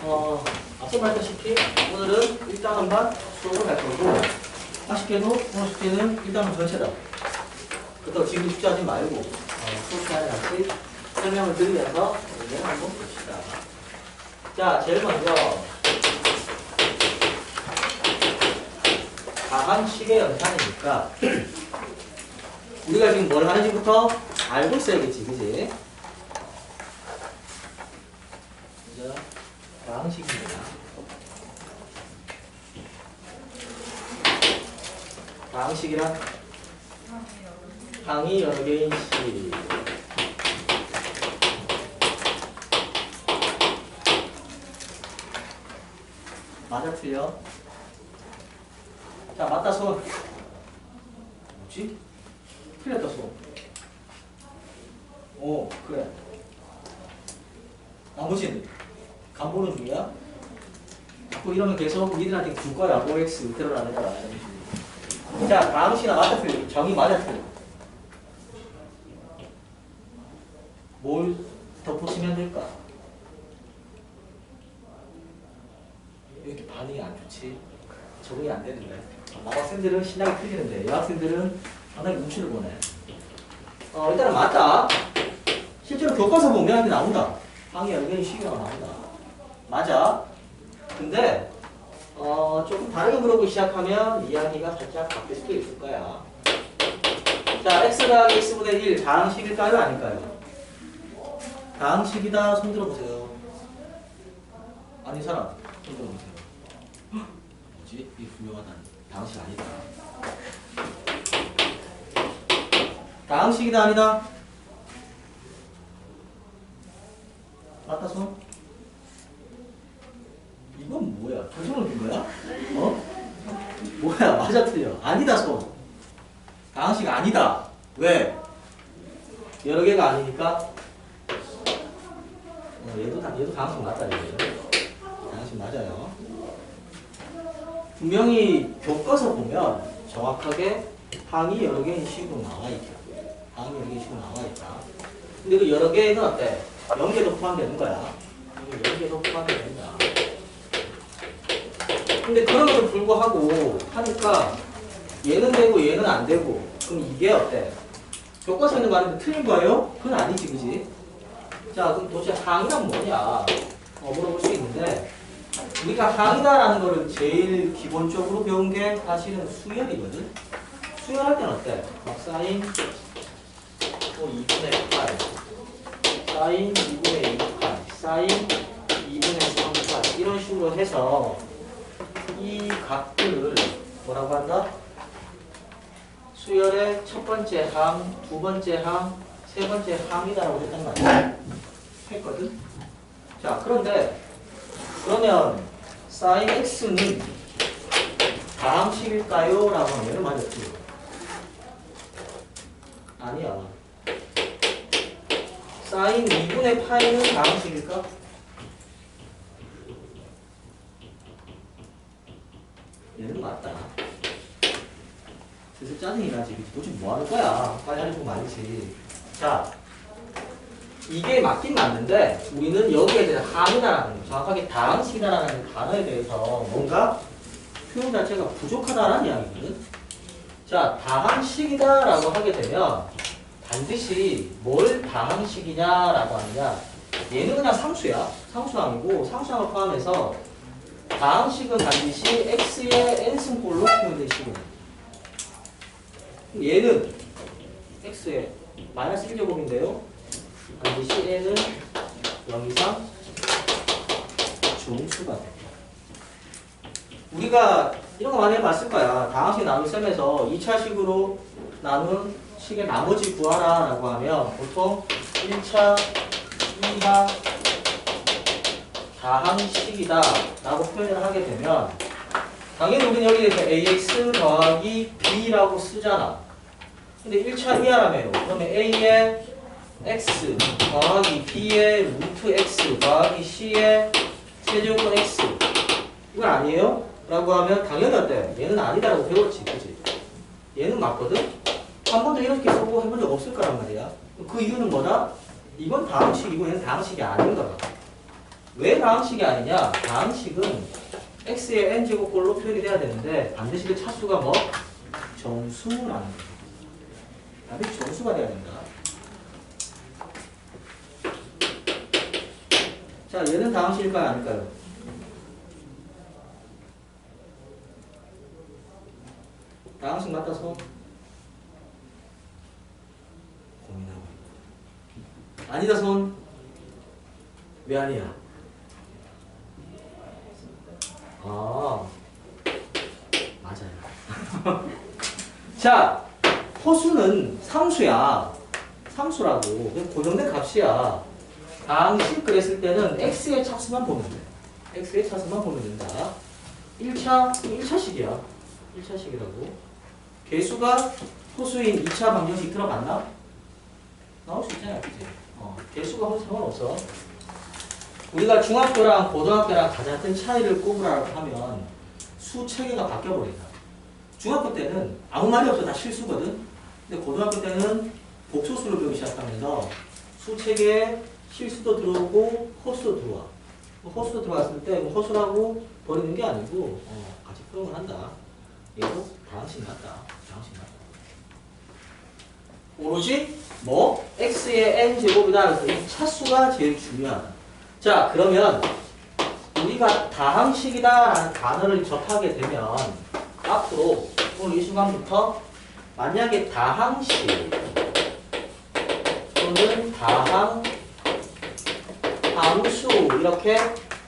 앞서 말했다시피 오늘은 1단원만 수업을 할 거고, 아쉽게도 오늘 숙제는 1단원 전체다. 그렇다고 지금 숙제하지 말고 수업 시간에 같이 설명을 드리면서 이제 한번 봅시다. 자, 제일 먼저 다항식의 연산이니까 우리가 지금 뭘 하는지부터 알고 있어야겠지, 그지? 자, 다항식입니다. 다항식이란 항이 여러 개인 식. 맞아, 틀려? 자, 맞다, 손. 뭐지? 틀렸다, 손. 오, 그래. 나머지는 간보는 중이야? 자꾸 이러면 계속 니들한테 줄 거야. OX 위태로를 안 해라. 자, 다항식이나 맞아, 틀려. 정의 맞아, 틀려. 뭘 덧붙이면 될까? 왜 이렇게 반응이 안 좋지? 적응이 안 되는데. 남학생들은 신나게 틀리는데 여학생들은 상당히 눈치를 보네. 일단은 맞다. 실제로 교과서 보면 이게 나온다. 항이 여러 개인 식이라고 나온다. 맞아. 근데 조금 다르게 물어보기 시작하면 이야기가 살짝 바뀔 수도 있을 거야. 자, x 더하기 x분의 1 다항식일까요? 아닐까요? 다항식이다. 손 들어보세요. 아닌 사람 손 들어보세요. 뭐지? 이 분명하다니. 다항식 아니다. 다항식이다 아니다? 맞다 손? 이건 뭐야? 두 손을 준 거야? 뭐야? 맞아 틀려. 아니다 손. 다항식 아니다. 왜? 여러 개가 아니니까. 얘도 다항식 맞다 이거죠. 다항식 맞아요. 분명히 교과서 보면 정확하게 항이 여러 개인 식으로 나와 있다. 항이 여러 개인 식으로 나와 있다. 근데 그 여러 개는 어때? 연계도 포함되는 거야. 연계도 포함되는 거야. 근데 그럼에도 불구하고 하니까 얘는 되고 얘는 안 되고 그럼 이게 어때? 교과서에 있는 말인데 틀린 거예요? 그건 아니지, 그지? 자, 그럼 도대체 항이란 뭐냐? 물어볼 수 있는데 우리가 항이다라는 거를 제일 기본적으로 배운 게 사실은 수열이거든? 수열할 때는 어때? 막 사인 2분의 8 사인 2분의 2팔 사인 2분의 3팔 이런 식으로 해서 이 각들을 뭐라고 한다? 수열의 첫 번째 항, 두 번째 항, 세 번째 항이다라고 했단 말이야. 했거든? 자, 그런데 그러면 sin x는 다항식일까요? 라고 하면 얘는 맞았지. 아니야. sin 2분의 파이는 다항식일까? 얘는 맞다. 그래서 짜증이 나지. 도대체 뭐 하는 거야? 빨리 하려고 말이지. 자, 이게 맞긴 맞는데 우리는 여기에 대해서 항이다라는 정확하게 다항식이다라는 단어에 대해서 뭔가 표현 자체가 부족하다라는 이야기거든. 자, 다항식이다라고 하게 되면 반드시 뭘 다항식이냐라고 하느냐. 얘는 그냥 상수야. 상수항이고 상수항을 포함해서 다항식은 반드시 x의 n승꼴로 표현된 식이야. 얘는 x의 마이너스 1제곱인데요. 반드시 n은 0 이상 중수가 돼. 우리가 이런 거 많이 해봤을 거야. 다항식 나눈 셈에서 2차식으로 나눈 식의 나머지 구하라 라고 하면 보통 1차 이하 다항식이다 라고 표현을 하게 되면 당연히 우리는 여기에 ax 더하기 b라고 쓰잖아. 근데 1차 이하라며요. 그러면 a의 x 더하기 b의 루트 x 더하기 c의 세제곱은 x 이건 아니에요? 라고 하면 당연히 어때? 얘는 아니다라고 배웠지, 그치? 얘는 맞거든? 한 번도 이렇게 쓰고 해본 적 없을 거란 말이야. 그 이유는 뭐다? 이건 다항식이고 얘는 다항식이 아닌 거야. 왜 다항식이 아니냐? 다항식은 x의 n제곱꼴로 표현이 돼야 되는데 반드시 그 차수가 뭐? 정수라는 거예요. 반드시 정수가 돼야 된다. 자, 얘는 다항식일까요? 아닐까요? 다항식 맞다 손? 고민하고 있고. 아니다 손? 왜 아니야? 아, 맞아요. 자, 호수는 상수야. 상수라고. 고정된 값이야. 다항식 그랬을 때는 x의 차수만 보면 돼. x의 차수만 보면 된다. 1차식이야. 1차식이라고. 개수가 호수인 2차 방정식 들어봤나? 나올 수 있잖아요. 그치? 개수가 호수 상관없어. 우리가 중학교랑 고등학교랑 가장 큰 차이를 꼽으라고 하면 수 체계가 바뀌어버린다. 중학교 때는 아무 말이 없어. 다 실수거든. 근데 고등학교 때는 복소수를 배우기 시작하면서 수 체계에 실수도 들어오고 호수도 들어와. 호수도 들어왔을 때 호수라고 버리는 게 아니고 같이 풀어을 한다. 얘도 다항식 맞다. 다항식 맞다. 오로지 뭐 x의 n제곱이다. 그래서 이 차수가 제일 중요하다. 자, 그러면 우리가 다항식이다라는 단어를 접하게 되면 앞으로 오늘 이 순간부터 만약에 다항식 또는 함수 이렇게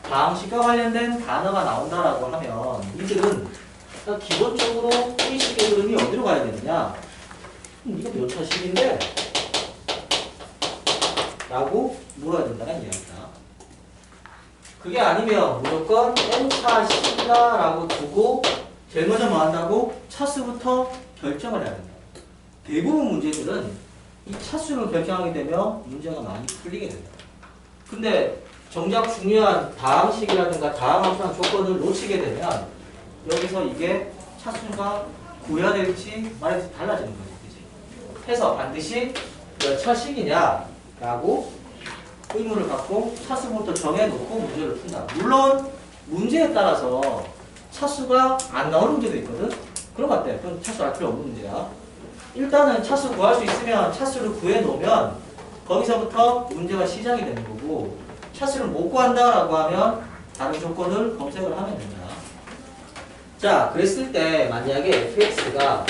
다항식과 관련된 단어가 나온다라고 하면 이들은 기본적으로 의식의 흐름이 어디로 가야 되느냐? 이거 몇 차식인데? 라고 물어야 된다는 이야기다. 그게 아니면 무조건 n차식이다 라고 두고 제일 먼저 뭐 한다고? 차수부터 결정을 해야 된다. 대부분 문제들은 이 차수를 결정하게 되면 문제가 많이 풀리게 된다. 근데 정작 중요한 다항식이라든가 다항함수라는 조건을 놓치게 되면 여기서 이게 차수가 구해야 될지 말해야 될지 달라지는 거지. 그치? 해서 반드시 몇 차식이냐 라고 의문을 갖고 차수부터 정해놓고 문제를 푼다. 물론 문제에 따라서 차수가 안 나오는 문제도 있거든. 그런 것 같아. 그건 차수 알 필요 없는 문제야. 일단은 차수 구할 수 있으면 차수를 구해놓으면 거기서부터 문제가 시작이 되는 거고 차수를 못 구한다라고 하면 다른 조건을 검색을 하면 된다. 자, 그랬을 때 만약에 fx가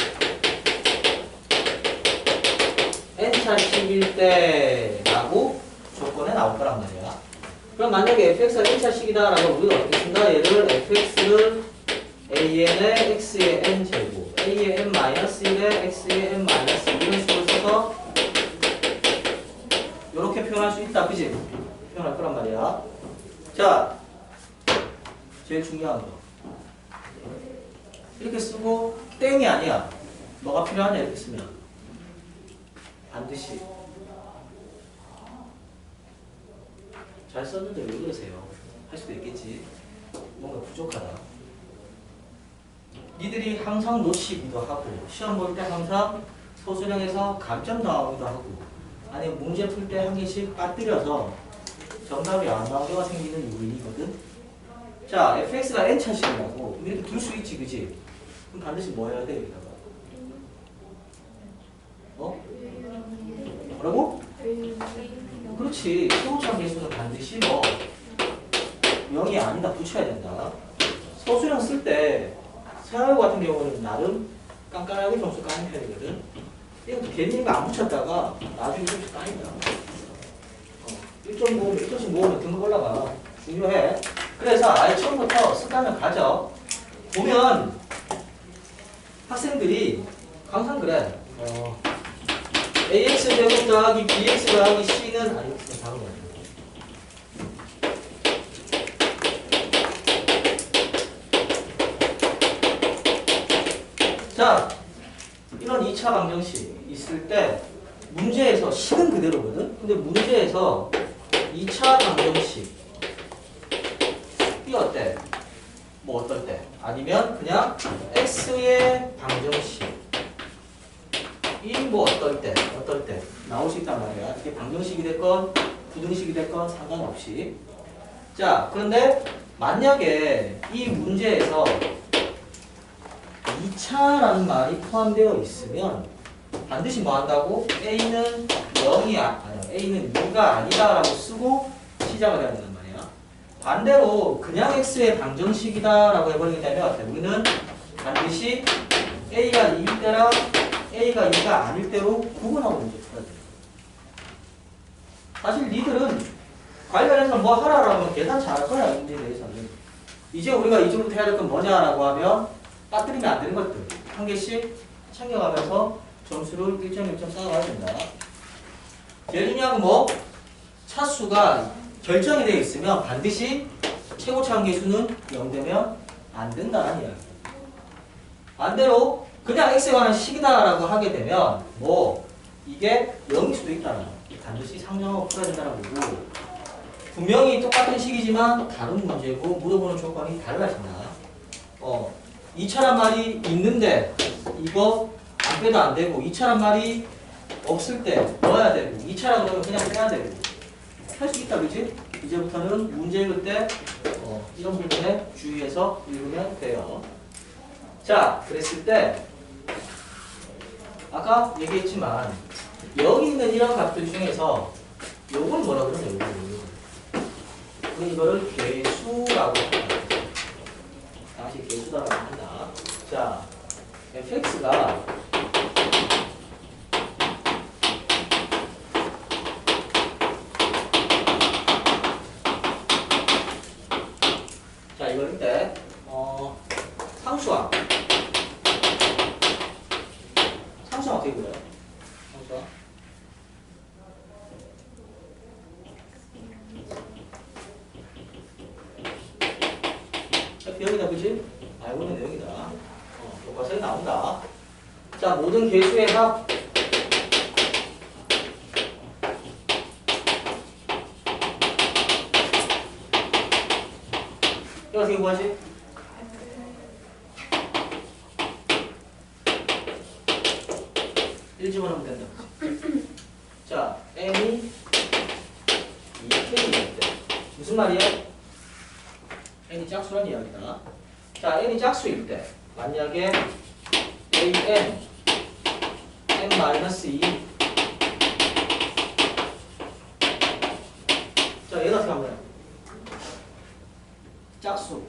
n차식일 때라고 조건에 나올 거란 말이야. 그럼 만약에 fx가 n차식이다라고 우리가 어떻게 쓴다? 얘를 fx를 an의 x의 n제곱 a의 n-1에 x의 n-1 이런 식으로 써서 이렇게 표현할 수 있다. 그지? 표현할 거란 말이야. 자, 제일 중요한 거 이렇게 쓰고 땡이 아니야. 뭐가 필요하냐 이렇게 쓰면 반드시 잘 썼는데 왜 그러세요? 할 수도 있겠지. 뭔가 부족하다. 니들이 항상 놓치기도 하고 시험 볼 때 항상 소수령에서 감점 나오기도 하고 아니면 문제 풀 때 한 개씩 빠뜨려서 정답이 안 나온 경우가 생기는 요인이거든. 자, fx가 n차식이라고 이렇게 둘 수 있지, 그지? 그럼 반드시 뭐 해야 돼, 여기다가? 뭐라고? 그렇지. 소수점 개수는 반드시 뭐 0이 아니다 붙여야 된다. 소수령 쓸 때 서양어 같은 경우는 나름 깐깐하게 점수 까는 편이거든. 이거 괜히 이거 안 붙였다가 나중에 점수 까인다. 1점 모으면 1점씩 모으면 등급 올라가. 중요해. 그래서 아예 처음부터 습관을 가져. 보면 학생들이 항상 그래. ax 제곱 더하기 bx 더하기 c는 아니 다른 거야. 자, 이런 2차 방정식 있을 때 문제에서 식은 그대로거든. 근데 문제에서 2차 방정식 이 어때? 뭐 어떨 때? 아니면 그냥 x의 방정식 이 뭐 어떨 때? 어떨 때? 나올 수 있단 말이야. 이게 방정식이 됐건 부등식이 됐건 상관없이. 자, 그런데 만약에 이 문제에서 2차라는 말이 포함되어 있으면 반드시 뭐 한다고? A는 0이 아니야. A는 2가 아니다라고 쓰고 시작을 해야 된단 말이야. 반대로 그냥 X의 방정식이다라고 해버리게 되면 우리는 반드시 A가 2일 때랑 A가 2가 아닐 때로 구분하고 문제 풀어야 돼. 사실 니들은 관련해서 뭐 하라고 하면 계산 잘할 거야. 문제에 대해서는. 이제 우리가 이제부터 해야 될 건 뭐냐라고 하면 빠뜨리면 안 되는 것들 한 개씩 챙겨가면서 점수를 1점 1점 쌓아가야 된다. 제일 중요한 건 뭐? 차수가 결정이 되어 있으면 반드시 최고차 한계수는 0되면 안 된다는 이야기. 반대로 그냥 x에 관한 식이다라고 하게 되면 뭐 이게 0일 수도 있다는 거. 반드시 상정하고 풀어야 된다는 거고 분명히 똑같은 식이지만 다른 문제고 물어보는 조건이 달라진다. 2차란 말이 있는데 이거 안 빼도 안 되고 2차란 말이 없을 때 넣어야 되고 2차라고 하면 그냥 빼야 되고 할 수 있다 그치? 이제부터는 문제 읽을 때 이런 부분에 주의해서 읽으면 돼요. 자, 그랬을 때 아까 얘기했지만 여기 있는 이런 값들 중에서 요걸 뭐라 그러냐 요걸 우리 이거를 개수라고 합니다. 다시 개수다라고 한다. 자, fx가 자 이거 때 상수항 어떻게 그려요? 상수항 여기다 그치? 알고 있는 내용이다. 교과서에 나온다. 자, 모든 개수의 합 이거 어떻게 구하지? 일 집어넣으면 된다. 그치? 자, n이 2k일 때 무슨 말이야? n이 짝수란 이야기다. 자, n이 짝수일 때 만약에 an n-2 자, 얘가 어떻게 하면 돼? 짝수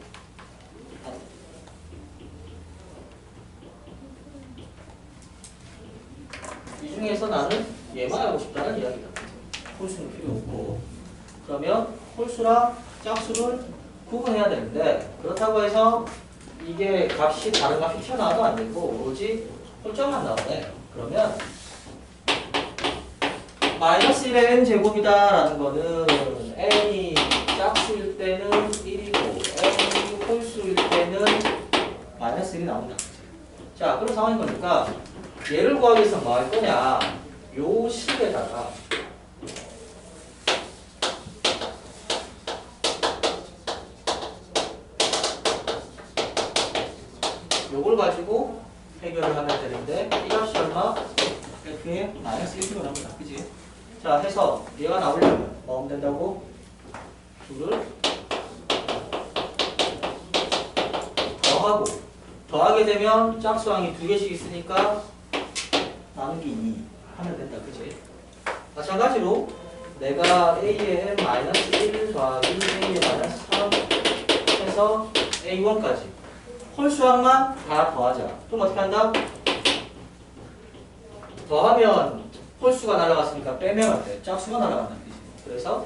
이 중에서 나는 얘만 알고 싶다는 이야기다. 홀수는 필요 없고 그러면 홀수랑 짝수를 구분해야 되는데 그렇다고 해서 이게 값이 다른 값이 튀어나와도 안 되고 오로지 홀점만 나오네. 그러면 마이너스 1의 n제곱이다라는 거는 n이 짝수일 때는 1이고 n이 홀수일 때는 마이너스 1이 나온다. 자, 그런 상황인 거니까 얘를 구하기 위해서 뭐 할 거냐 요 식에다가 요걸 가지고 해결을 하면 되는데 이 값이 얼마? f의 마이너스 1로 나옵니다. 그지? 자, 해서 얘가 나오려면 뭐 하면 된다고? 둘을 더하게 되면 짝수항이 두 개씩 있으니까 나누기 2 하면 된다. 그지? 마찬가지로 내가 a의 n-1 더하기 a의 -3 해서 a1까지 홀수항만 다 더하자. 그럼 어떻게 한다? 더하면 홀수가 날아갔으니까 빼면 어때? 짝수가 날아간다는 뜻이에요. 그래서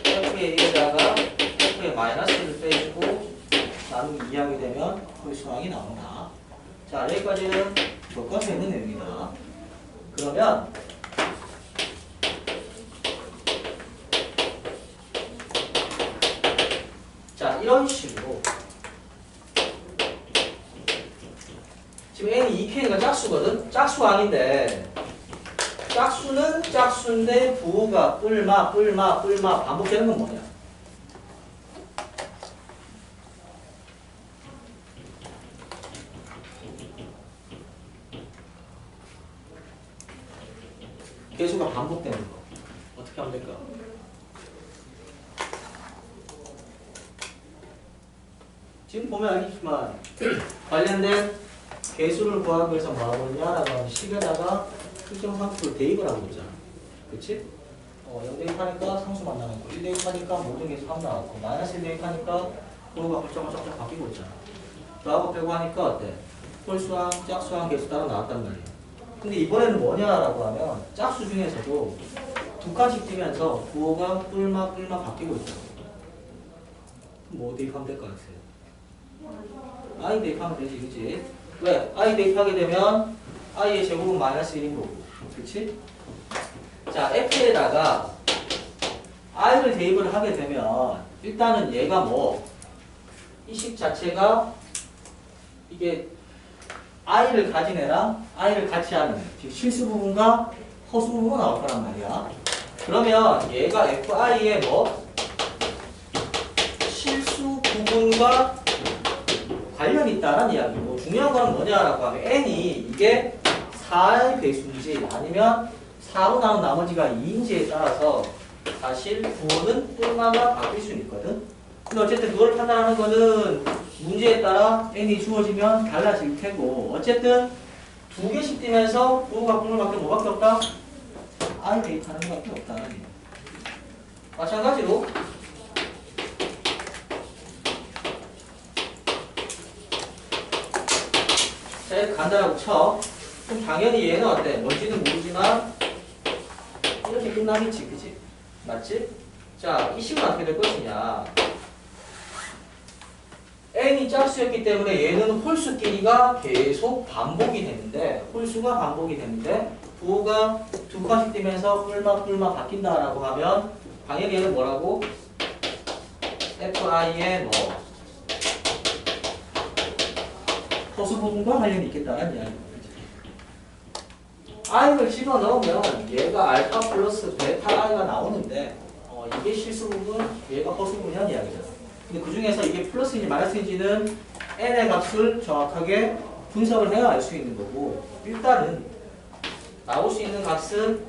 f의 1에다가 f의 -1을 빼주고 나누기 2하게 되면 홀수항이 나온다. 자, 여기까지는 교과서에 있는 내용이다. 그러면 자, 이런 식으로 지금 n이 2k니까 짝수거든? 짝수가 아닌데 짝수는 짝수인데 부호가 뿔마 반복되는 건 뭐냐? 개수가 반복되는 거 어떻게 하면 될까? 지금 보면 알겠지만 관련된 개수를 구하기 위해서 뭐하고 있냐라고 하면 식에다가 특정 상수를 대입을 하고 있잖아. 그치? 0 대입하니까 상수만 나왔고 1 대입하니까 모든 개수 3 나왔고 마이너스 1 대입하니까 부호가 훌쩍훌쩍 바뀌고 있잖아. 더하고 빼고 하니까 어때? 홀수랑 짝수랑 개수 따로 나왔단 말이야. 근데 이번에는 뭐냐라고 하면 짝수 중에서도 두 칸씩 뛰면서 부호가 뿔마 바뀌고 있잖아. 그럼 뭐 대입하면 될 것 같아요? i 대입하면 되지, 그치? 왜? i 대입하게 되면 i의 제곱은 마이너스 1인 거고. 그치? 자, f에다가 i를 대입을 하게 되면 일단은 얘가 뭐 이 식 자체가 이게 i를 가진 애랑 i를 같이 하는 애, 즉 실수 부분과 허수 부분이 나올 거란 말이야. 그러면 얘가 fi의 뭐 실수 부분과 관련이 있다는 이야기고, 중요한 건 뭐냐라고 하면 n이 이게 4의 배수인지 아니면 4로 나온 나머지가 2인지에 따라서 사실 부호는 뿔마가 바뀔 수 있거든. 근데 어쨌든 그걸 판단하는 거는 문제에 따라 n이 주어지면 달라질 테고, 어쨌든 두 개씩 뛰면서 부호가 뿔마밖에 뭐밖에 없다? i 대입하는 것밖에 없다. 마찬가지로 자, 이렇게 간다라고 쳐. 그럼 당연히 얘는 어때? 뭔지는 모르지만 이렇게 끝나겠지, 그치? 맞지? 자, 이 식은 어떻게 될 것이냐? n이 짝수였기 때문에 얘는 홀수끼리가 계속 반복이 되는데, 홀수가 반복이 되는데 부호가 두 칸씩 뛰면서 뿔마 바뀐다라고 하면 당연히 얘는 뭐라고? fi의 뭐 허수 부분과 관련이 있겠다는 이야기입니다. i를 집어넣으면 얘가 알파 플러스 베타 i가 나오는데 이게 실수 부분, 얘가 허수 부분이라는 이야기잖아. 근데 그 중에서 이게 플러스인지 마이너스인지는 n의 값을 정확하게 분석을 해야 알 수 있는 거고, 일단은 나올 수 있는 값은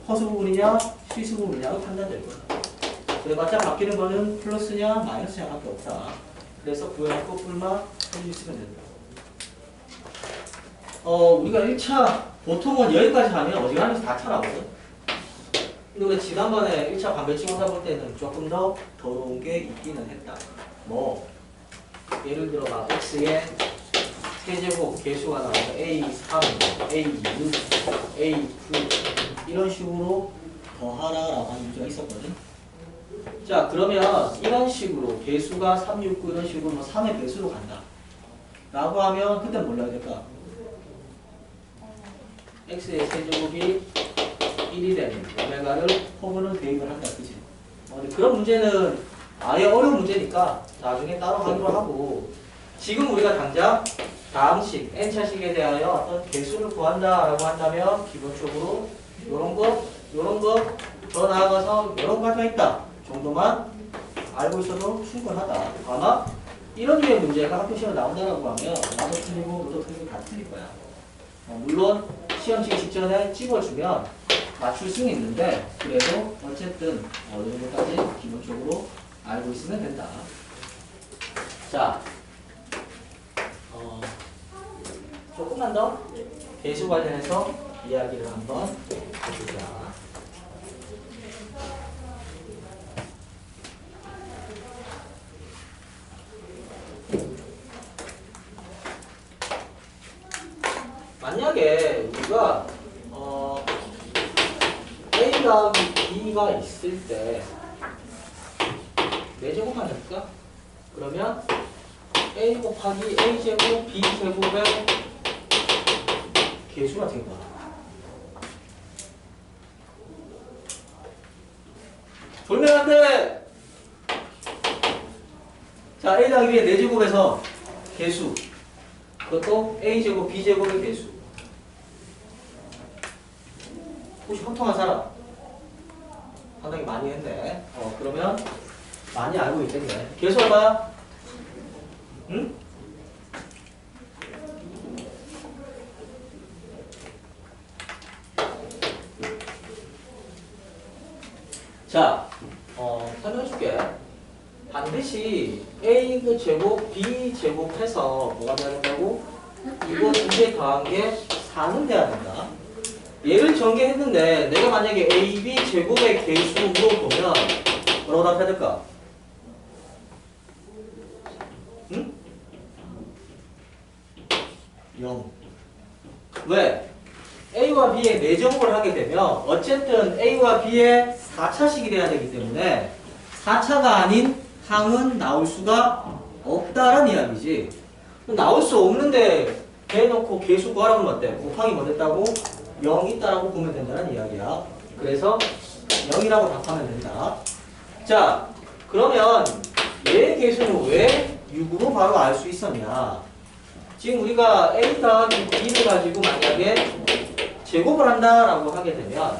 허수 부분이냐 실수 부분이냐가 판단될 거다. 그래봤자 바뀌는 거는 플러스냐 마이너스냐밖에 없다. 그래서 구해놓고 뿔마 해주시면 된다. 우리가 1차 보통은 여기까지 하면 어지간해서 다 쳐나거든. 근데 우리가 지난번에 1차 반배치고사 볼 때는 조금 더 더러운 게 있기는 했다. 뭐 예를 들어 막 x의 세제곱 개수가 나와서 a3, a6, a9 이런 식으로 더하라라고 하는 문제가 있었거든. 자, 그러면 이런 식으로 개수가 3, 6, 9 이런 식으로 뭐 3의 배수로 간다 라고 하면 그때 뭘 넣어야 될까? x의 세제곱이 1이 되는 오메가를 포분을 대입을 한다, 그치? 근데 그런 문제는 아예 어려운 문제니까 나중에 따로 하기로 하고, 지금 우리가 당장 다음식, n차식에 대하여 어떤 개수를 구한다라고 한다면 기본적으로 요런 거, 더 나아가서 요런 가지가 있다 정도만 알고 있어도 충분하다. 아마 이런 류의 문제가 학교 시험에 나온다라고 하면 나도 틀리고 너도 틀리고 다 틀릴 거야. 물론 시험 치기 직전에 찍어주면 맞출 수는 있는데, 그래도 어쨌든 어느 정도까지 기본적으로 알고 있으면 된다. 자, 조금만 더 개수 관련해서 이야기를 한번 해보자. 만약에 우리가 A 더하기 B가 있을 때 4제곱만 해볼까? 그러면 A 곱하기 A 제곱 B 제곱의 개수가 된 거야. 돌면 안 돼! 자, A 더하기 B의 4제곱에서 개수, 그것도 A 제곱 B 제곱의 개수. 혹시 형통한 사람? 상당히 많이 했네. 그러면 많이 알고 있겠네. 개수 얼마야? 응? 자, 설명해 줄게. 반드시 A 그 제곱, B 제곱해서 뭐가 돼야 된다고? 이거 두 개 더한 게 4는 돼야 된다. 얘를 전개했는데 내가 만약에 A, B 제곱의 개수 물어보면 뭐라고 답해야 될까? 응? 0. 왜? A와 B의 4제곱을 하게 되면 어쨌든 A와 B의 4차식이 돼야 되기 때문에 4차가 아닌 항은 나올 수가 없다라는 이야기지. 나올 수 없는데 대놓고 개수 구하라면 어때? 곱하기 뭐 됐다고? 0 있다라고 보면 된다는 이야기야. 그래서 0이라고 답하면 된다. 자, 그러면 얘의 개수는 왜 6으로 바로 알 수 있었냐? 지금 우리가 A 더하기 B를 가지고 만약에 제곱을 한다라고 하게 되면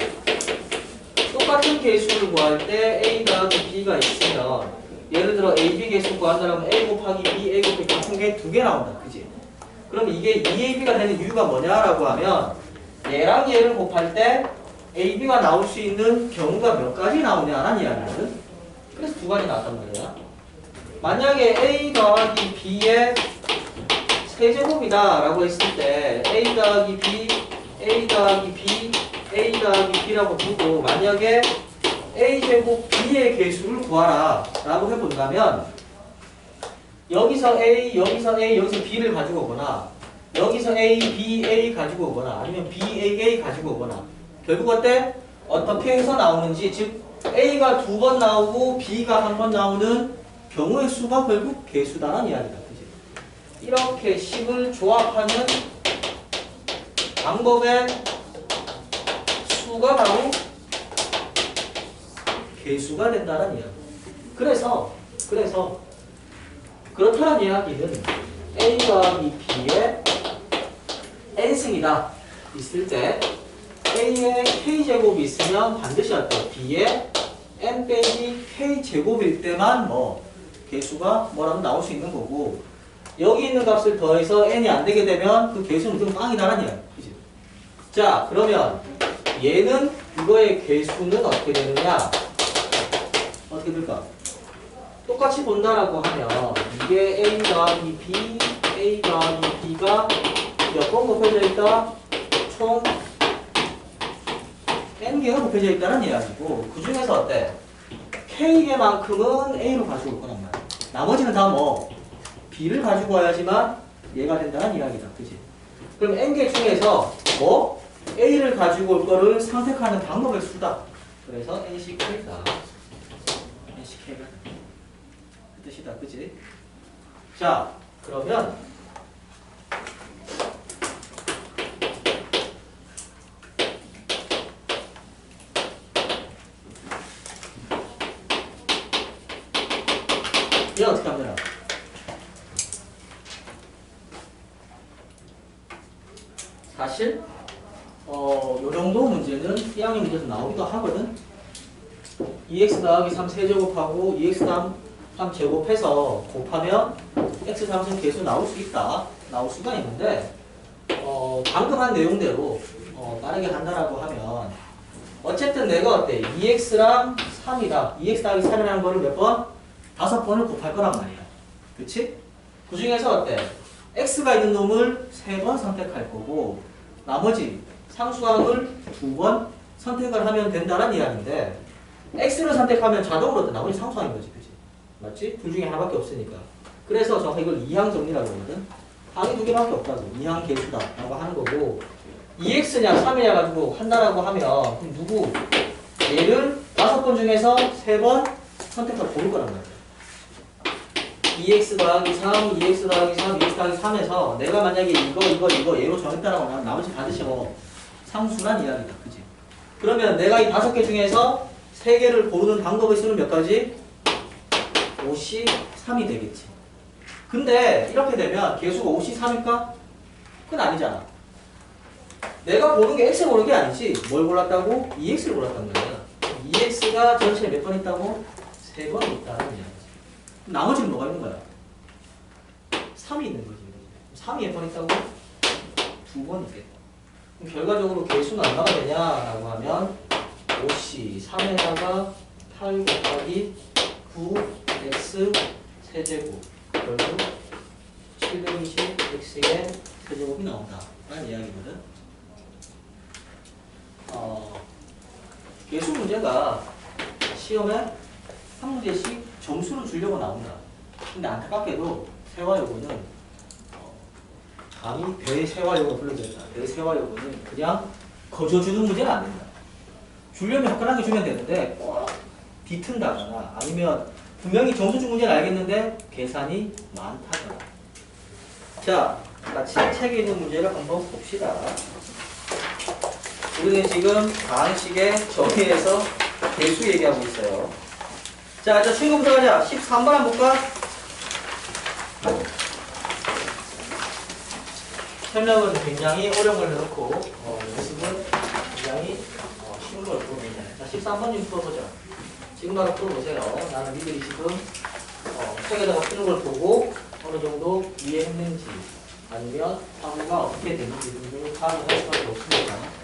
똑같은 개수를 구할 때 A 더하기 B가 있으면 예를 들어 A, B 개수 구한다면 A 곱하기 B, A 곱하기 같은 게 2개 나온다. 그지? 그럼 이게 2AB가 되는 이유가 뭐냐라고 하면 얘랑 얘를 곱할 때 AB가 나올 수 있는 경우가 몇 가지 나오냐라는 이야기거든. 그래서 2가지 나왔단 말이야. 만약에 A 더하기 B의 세제곱이다 라고 했을 때 A 더하기 B, A 더하기 B, A 더하기 B라고 두고 만약에 A제곱 B의 개수를 구하라 라고 해본다면 여기서 A, 여기서 A, 여기서 B를 가지고 오거나 여기서 A, B, A 가지고 오거나 아니면 B, A, A 가지고 오거나 결국 어때? 어떻게 해서 나오는지 즉 A가 2번 나오고 B가 1번 나오는 경우의 수가 결국 개수다라는 이야기다. 그치? 이렇게 식을 조합하는 방법의 수가 바로 개수가 된다는 이야기. 그래서 그렇다는 이야기는 A 더하기 B의 n승이다 있을 때 A의 K제곱이 있으면 반드시 어때? B의 n 빼기 K제곱일 때만 뭐 개수가 뭐라도 나올 수 있는 거고 여기 있는 값을 더해서 n이 안 되게 되면 그 개수는 좀 빵이다라는 이야기. 그치? 자, 그러면 얘는 이거의 개수는 어떻게 되느냐? 어떻게 될까? 똑같이 본다라고 하면 이게 A 더하기 B, A 더하기 B가 몇 번 곱해져 있다? 총 N개가 곱해져 있다는 이야기고 그 중에서 어때? K개만큼은 A로 가지고 올 거란 말이야. 나머지는 다 뭐 B를 가지고 와야지만 얘가 된다는 이야기다. 그치? 그럼 N개 중에서 뭐? A를 가지고 올 거를 선택하는 방법의 수다. 그래서 NCK다. NCK가 그 뜻이다. 그치? 자, 그러면 얘 어떻게 하면 되나? 사실 요 정도 문제는 1학년 문제에서 나오기도 하거든. 2x 더하기 3 세제곱하고 2x 다음 3 제곱해서 곱하면 x 함수 개수 나올 수 있다. 나올 수가 있는데 방금 한 내용대로 빠르게 한다라고 하면 어쨌든 내가 어때? 2x랑 3이다. 2x 더하기 3이라는 거를 몇 번? 5번을 곱할 거란 말이야. 그치? 그 중에서 어때? x가 있는 놈을 3번 선택할 거고 나머지 상수항을 2번 선택을 하면 된다는 이야기인데 x를 선택하면 자동으로 어때? 나머지 상수항인 거지. 그치? 맞지? 둘 중에 하나밖에 없으니까. 그래서 정확히 이걸 2항 정리라고 하거든. 항이 2개밖에 없다고. 2항 개수다 라고 하는 거고 2x냐 3이냐 가지고 한다라고 하면 그럼 누구? 얘를 5번 중에서 3번 선택을 고를 거란 말이야. 2x 더하기 3, 2x 더하기 3, 2x 더하기 3에서 내가 만약에 이거 얘로 정했다라고 하면 나머지 반드시 뭐 상수란 이야기다. 그치? 그러면 내가 이 5개 중에서 3개를 고르는 방법의 수는 몇 가지? 53이 되겠지. 근데 이렇게 되면 개수가 53일까? 그건 아니잖아. 내가 고른 게 x를 고른 게 아니지. 뭘 골랐다고? 2x를 골랐단 말이야. 2x가 전체에 몇 번 있다고? 3번 있다는 얘기야. 나머지는 뭐가 있는 거야? 3이 있는 거지. 3이 몇 번 있다고? 2번 있겠다. 그럼 결과적으로 개수는 얼마가 되냐라고 하면 5C 3에다가 8 곱하기 9 x 세제곱 결국 720x의 세제곱이 나온다 라는 이야기거든. 계수 문제가 시험에 한 문제씩 점수를 주려고 나온다. 근데 안타깝게도 세화여고는 감히 대세화여고 불러졌다. 대세화여고는 그냥 거저주는 문제는 안 된다. 주려면 화끈하게 주면 되는데 꼭 뒤튼다거나 아니면 분명히 점수 준 문제는 알겠는데 계산이 많다거나. 자, 같이 책에 있는 문제를 한번 봅시다. 우리는 지금 다항식의 정의에서 계수 얘기하고 있어요. 자, 저 친구부터 가자. 13번 한번 볼까? 설명은 굉장히 어려운 걸 해놓고 연습은 굉장히 쉬운 걸 풀어보자. 자, 13번 좀 풀어보자. 지금 바로 풀어보세요. 나는 니들이 지금 책에다가 쓰는 걸 보고 어느 정도 이해했는지 아니면 사고가 어떻게 되는지 등등을 파악할 수밖에 없습니다.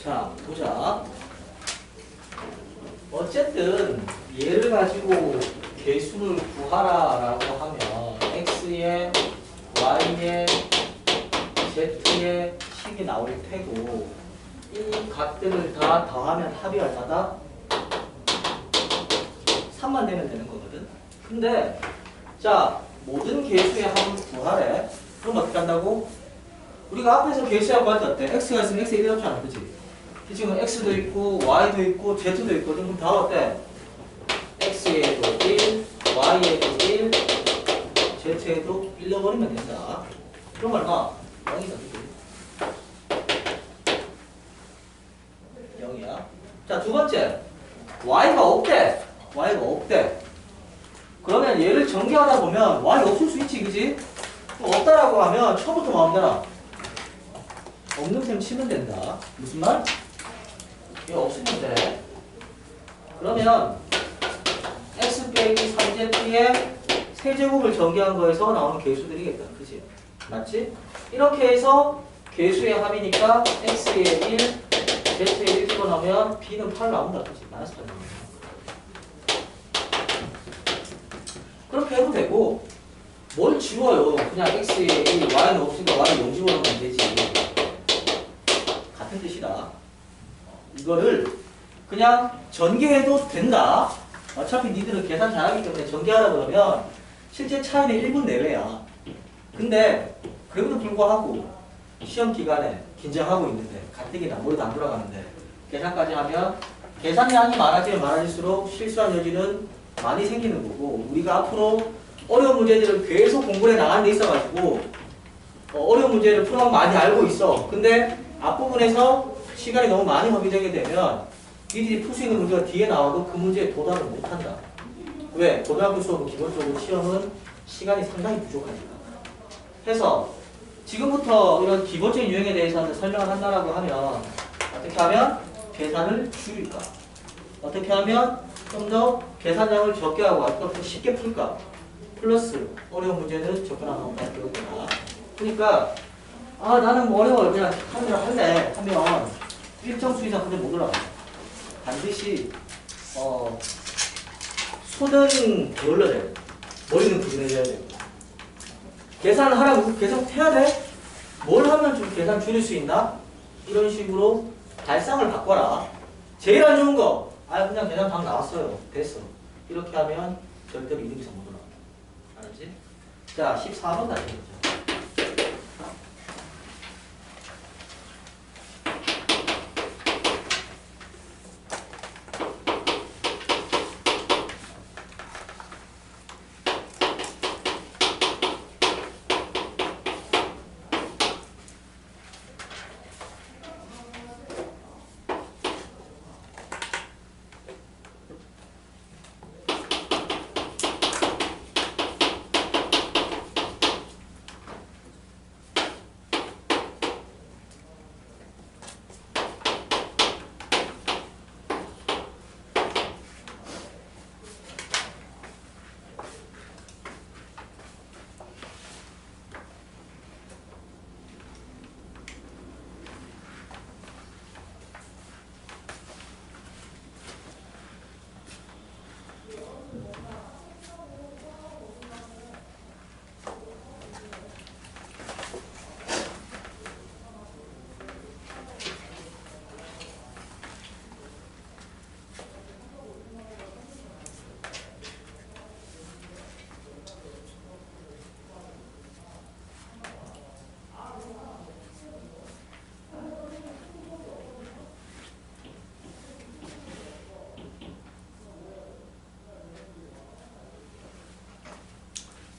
자, 보자. 어쨌든 얘를 가지고 개수를 구하라라고 하면 x에 y에 z에 식이 나올 테고 이 값들을 다 더하면 합이 얼마다? 3만 되면 되는 거거든. 근데 자, 모든 개수의 합을 구하래. 그럼 어떻게 한다고? 우리가 앞에서 개수의 합 구할 때 어때? x가 있으면 x에 1이 없잖아, 그치? 지금 x도 있고 y도 있고 z도 있거든. 그럼 다 어때? x에도 1, y에도 1, z에도 1 넣어버리면 된다. 그럼 얼마? 0이다. 0이야. 자, 두 번째. y가 없대. y가 없대. 그러면 얘를 전개하다 보면 y 없을 수 있지, 그지? 없다라고 하면 처음부터 뭐 하면 되나? 없는 셈 치면 된다. 무슨 말? 얘 없으면 돼. 그러면 x 빼기 3z의 세제곱을 전개한 거에서 나오는 개수들이겠다. 그치? 맞지? 이렇게 해서 개수의 합이니까 x에 1, z에 1 집어넣으면 b는 8 나온다. 그치? 마이너스 8 나온다. 그렇게 해도 되고 뭘 지워요? 그냥 x에 1, y는 없으니까 y는 0 집어넣으면 되지. 같은 뜻이다. 이거를 그냥 전개해도 된다. 어차피 니들은 계산 잘하기 때문에 전개하다 그러면 실제 차이는 1분 내외야. 근데 그럼에도 불구하고 시험 기간에 긴장하고 있는데 가뜩이나 머리도 안 돌아가는데 계산까지 하면 계산량이 많아지면 많아질수록 실수한 여지는 많이 생기는 거고 우리가 앞으로 어려운 문제들을 계속 공부해 나가는 데 있어가지고 어려운 문제를 풀어가면 많이 알고 있어. 근데 앞부분에서 시간이 너무 많이 허비되게 되면 니들이 풀 수 있는 문제가 뒤에 나와도 그 문제에 도달을 못한다. 왜? 고등학교 수업은 기본적으로 시험은 시간이 상당히 부족하니까. 해서 지금부터 이런 기본적인 유형에 대해서는 설명을 한다라고 하면 어떻게 하면 계산을 줄일까? 어떻게 하면 좀 더 계산량을 적게 하고 아까 쉽게 풀까? 플러스 어려운 문제는 접근하는 배우구나. 그러니까 나는 뭐 어려워 그냥 카드를 할래 하면 일정 수 이상 근데 못 올라가. 반드시 손은 게을러야 돼. 머리는 부지런해야 돼. 계산을 하라고 계산 해야 돼? 뭘 하면 좀 계산 줄일 수 있나? 이런 식으로 발상을 바꿔라. 제일 안 좋은 거 그냥 계산 방 나왔어요. 됐어. 이렇게 하면 절대로 2등 이상 못 올라가. 알았지? 자, 14번 다시 보자.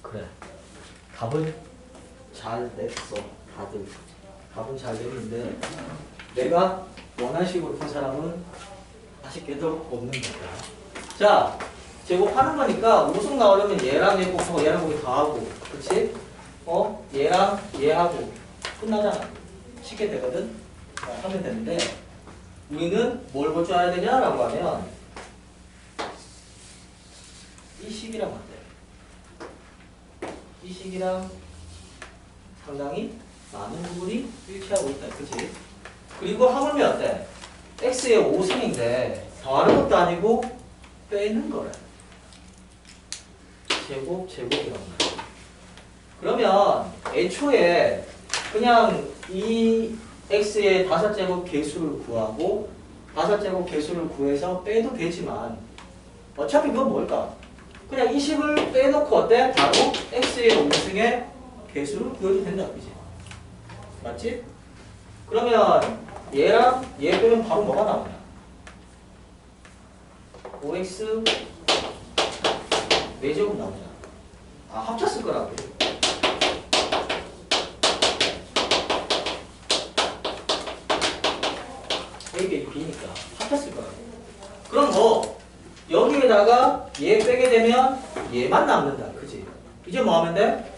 그래. 답은 잘 냈어. 다들. 답은 잘 냈는데 내가 원하는 식으로 푼 사람은 아쉽게도 없는 거야. 자, 제곱하는 거니까 우승 나오려면 얘랑 얘 곱하고 얘랑 곱이 더하고 그치? 얘랑 얘하고 끝나잖아. 쉽게 되거든? 하면 되는데 우리는 뭘 볼 줄 알아야 되냐라고 하면 이 식이랑 어때? 이 식이랑 상당히 많은 부분이 일치하고 있다. 그치? 그리고 하물며 어때? x의 5승인데 더하는 것도 아니고 빼는 거래. 제곱이란 말이야. 그러면 애초에 그냥 이 x의 5제곱 개수를 구하고 5제곱 개수를 구해서 빼도 되지만 어차피 그건 뭘까? 그냥 이 식을 빼놓고 어때? 바로 x의 5승의 개수를 구해도 된다. 그지? 맞지? 그러면 얘랑 얘 빼면 바로 뭐가 나오냐? 5x 4제곱 나오잖아. 합쳤을 거라고. A, B, B니까 합쳤을 거라고. 그럼 뭐 여기에다가 얘 빼게 되면 얘만 남는다. 그지? 이제 뭐 하면 돼?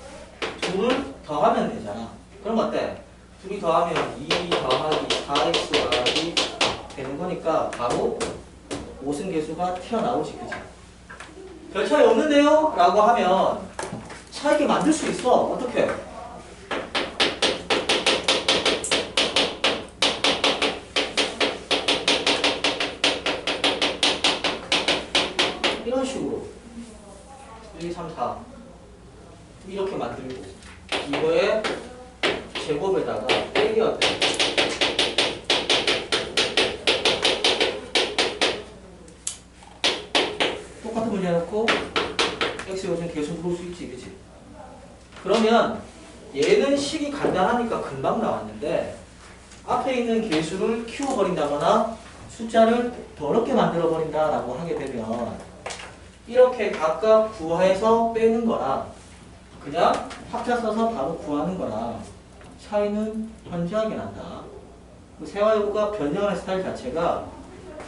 둘을 더하면 되잖아. 그럼 어때? 둘이 더하면 2 더하기 4x 더하기 되는 거니까 바로 5승 계수가 튀어나오지. 그지? 별 차이 없는데요? 라고 하면 차이게 만들 수 있어. 어떻게? 이런 식으로 1, 2, 3, 4 이렇게 만들고 이거에 제곱에다가 빼기 어때? 똑같은 문제 해놓고 x 요즘 계속 볼 수 있지. 그치? 그러면 얘는 식이 간단하니까 금방 나왔는데 앞에 있는 계수를 키워버린다거나 숫자를 더럽게 만들어버린다라고 하게 되면 이렇게 각각 구해서 빼는 거랑 그냥 합자 써서 바로 구하는 거랑 차이는 현저하게 난다. 그 세화여부가 변형하는 스타일 자체가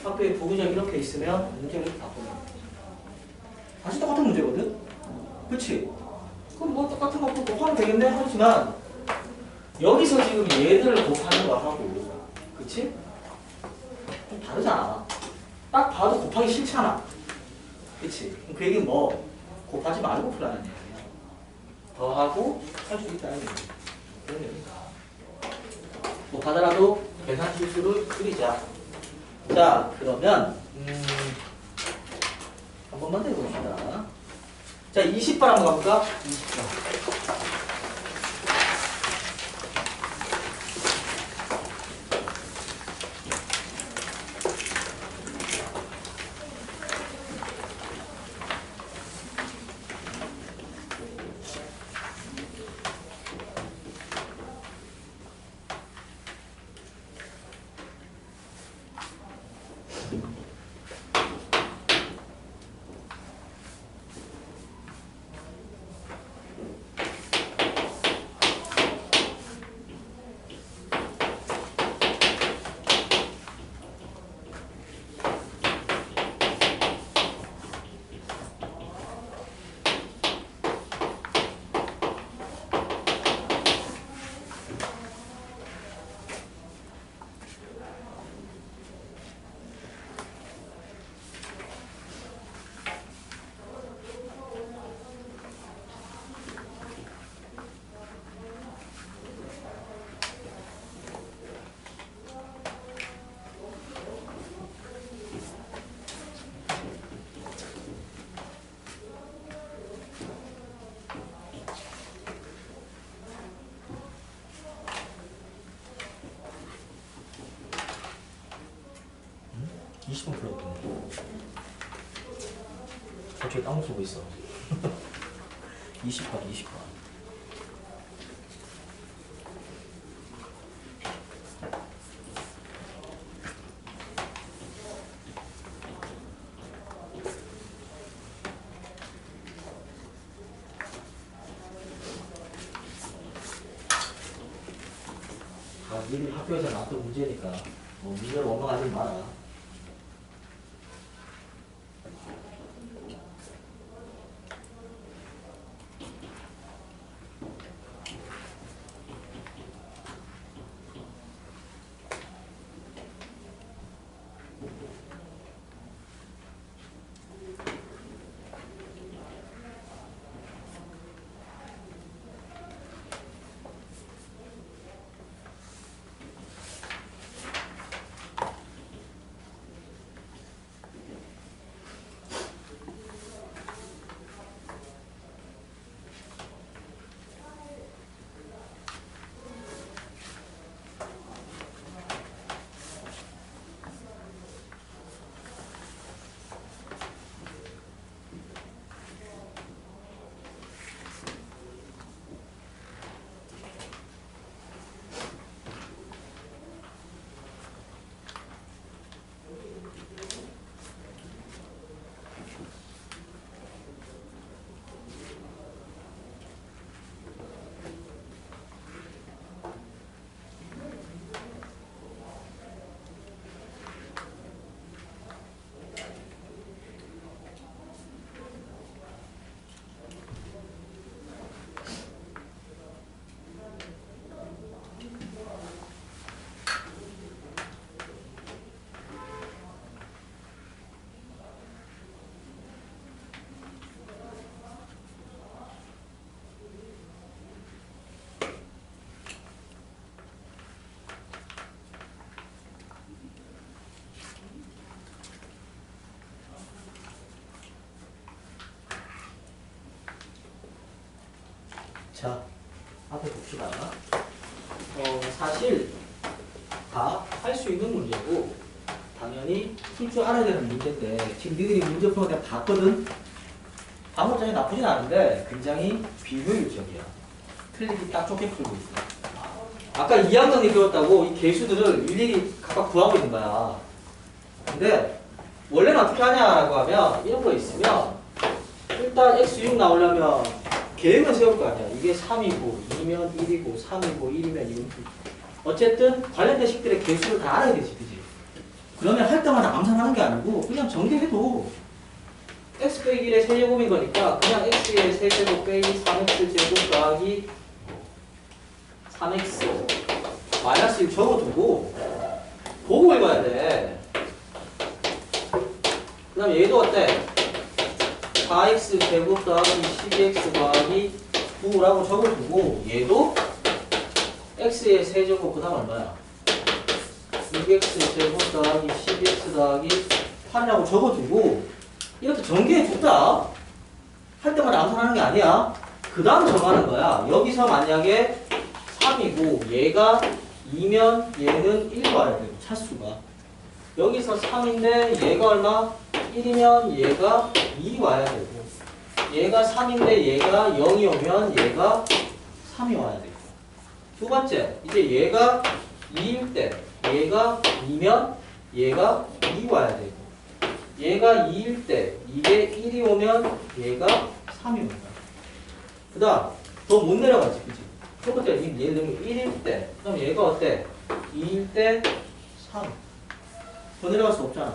학교에 부구적 이렇게 있으면 문제를 이렇게 바꾸는 거야. 다시 똑같은 문제거든? 그치? 그럼 뭐 똑같은 거 곱하면 되겠네? 하지만 여기서 지금 얘들을 곱하는 거 하고 그치? 좀 다르잖아. 딱 봐도 곱하기 싫잖아. 그치? 그 얘기는 뭐 곱하지 말고 풀라는 얘기야. 더하고 할 수 있다는 얘기. 그런 얘기다. 곱하더라도 계산 실수를 줄이자. 자, 그러면 한 번만 더 해봅시다. 자, 20번 한번 가볼까? 20번. 저기 땅 쓰고 있어. 20번, 20번. 니들 학교에서 나왔던 문제니까 뭐 문제를 원망하지 마라. 자, 앞에 봅시다. 사실 다 할 수 있는 문제고 당연히 풀 줄 알아야 되는 문제인데 지금 너희들이 문제 푸는 거 내가 봤거든? 방법장이 나쁘진 않은데 굉장히 비효율적이야. 틀리기 딱 좋게 풀고 있어. 아까 2학년이 배웠다고 이 개수들을 일일이 각각 구하고 있는 거야. 근데 원래는 어떻게 하냐라고 하면 이런 거 있으면 일단 x6 나오려면 계획을 세울 거 아니야. 이게 3이고 2면 1이고 3이고 1이면 2면 2. 어쨌든 관련된 식들의 개수를 다 알아야 되지. 그지? 그러면 할 때마다 암산하는 게 아니고 그냥 전개해도 x 빼기 1의 세제곱인 거니까 그냥 x의 세제곱 빼기 3x 제곱 더하기 3x 마이너스 1 적어두고 보고 읽어야 돼. 다음 얘도 어때? 4x 제곱 더하기 12x 더하기 9라고 적어주고 얘도 x의 세제곱 그 다음 얼마야? 6x 제곱 더하기 12x 더하기 8이라고 적어주고 이렇게 전개해줬다. 할 때마다 암산하는 게 아니야. 그 다음 정하는 거야. 여기서 만약에 3이고 얘가 2면 얘는 1 와야 되고 차수가. 여기서 3인데 얘가 얼마? 1이면 얘가 2 와야 되고 얘가 3인데 얘가 0이 오면 얘가 3이 와야 되고 두 번째, 이제 얘가 2일 때 얘가 2면 얘가 2 와야 되고 얘가 2일 때 이게 1이 오면 얘가 3이 온다. 그 다음 더 못 내려가지, 그치? 첫 번째, 예를 들면 1일 때 그럼 얘가 어때? 2일 때 3. 더 내려갈 수 없잖아.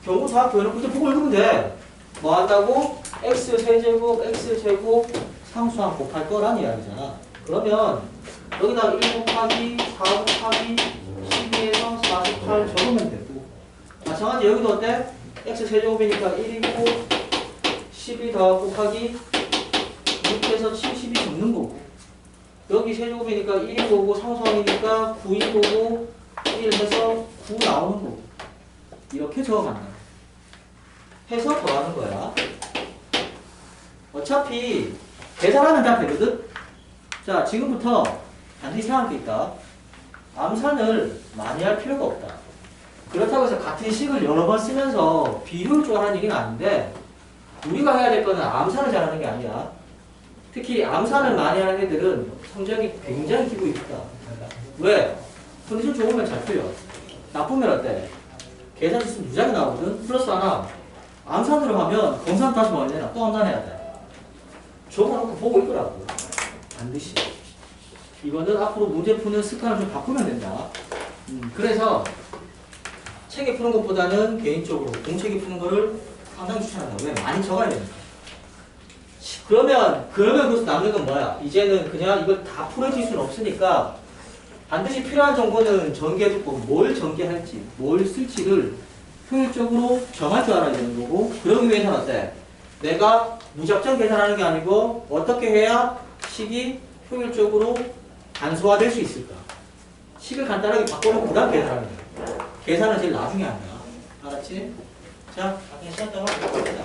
경우사 표현은 그때 보고 읽으면 돼. 뭐 한다고? x 세제곱, x 제곱 상수항 곱할 거란 이야기잖아. 그러면 여기다가 1 곱하기 4 곱하기 12에서 48 적으면 되고 마찬가지 여기도 어때? x 세제곱이니까 1이고 12 더 곱하기 6에서 70이 적는 거고 여기 세제곱이니까 1인 거고 상수항이니까 9인 거고 1 해서 9 나오는 거고 이렇게 적어간다. 해서 더하는 거야. 어차피 계산하면 다 되거든? 자, 지금부터 반드시 생각할 게 있다. 암산을 많이 할 필요가 없다. 그렇다고 해서 같은 식을 여러 번 쓰면서 비효율적으로 하는 얘기는 아닌데 우리가 해야 될 거는 암산을 잘하는 게 아니야. 특히 암산을 많이 하는 애들은 성적이 굉장히 기분이 있다. 왜? 컨디션 좋으면 잘 풀려. 나쁘면 어때? 계산 있으면 무지하게 나오거든? 플러스 하나. 암산으로 하면 검산 다시 뭐 해야 되나? 또 암산해야 돼. 적어놓고 보고 있더라고. 반드시. 이거는 앞으로 문제 푸는 습관을 좀 바꾸면 된다. 그래서 책에 푸는 것보다는 개인적으로 공책에 푸는 거를 상당히 추천한다. 왜? 많이 적어야 되니까. 그러면 그래서 남는 건 뭐야? 이제는 그냥 이걸 다 풀어질 수는 없으니까 반드시 필요한 정보는 전개해두고 뭘 전개할지, 뭘 쓸지를 효율적으로 정할 줄 알아야 되는 거고 그러기 위해서는 어때? 내가 무작정 계산하는 게 아니고 어떻게 해야 식이 효율적으로 간소화될 수 있을까? 식을 간단하게 바꿔놓고 그 다음 계산하는 거야. 계산은 제일 나중에 한다. 알았지? 자, 그냥 시간 동안 해봅시다.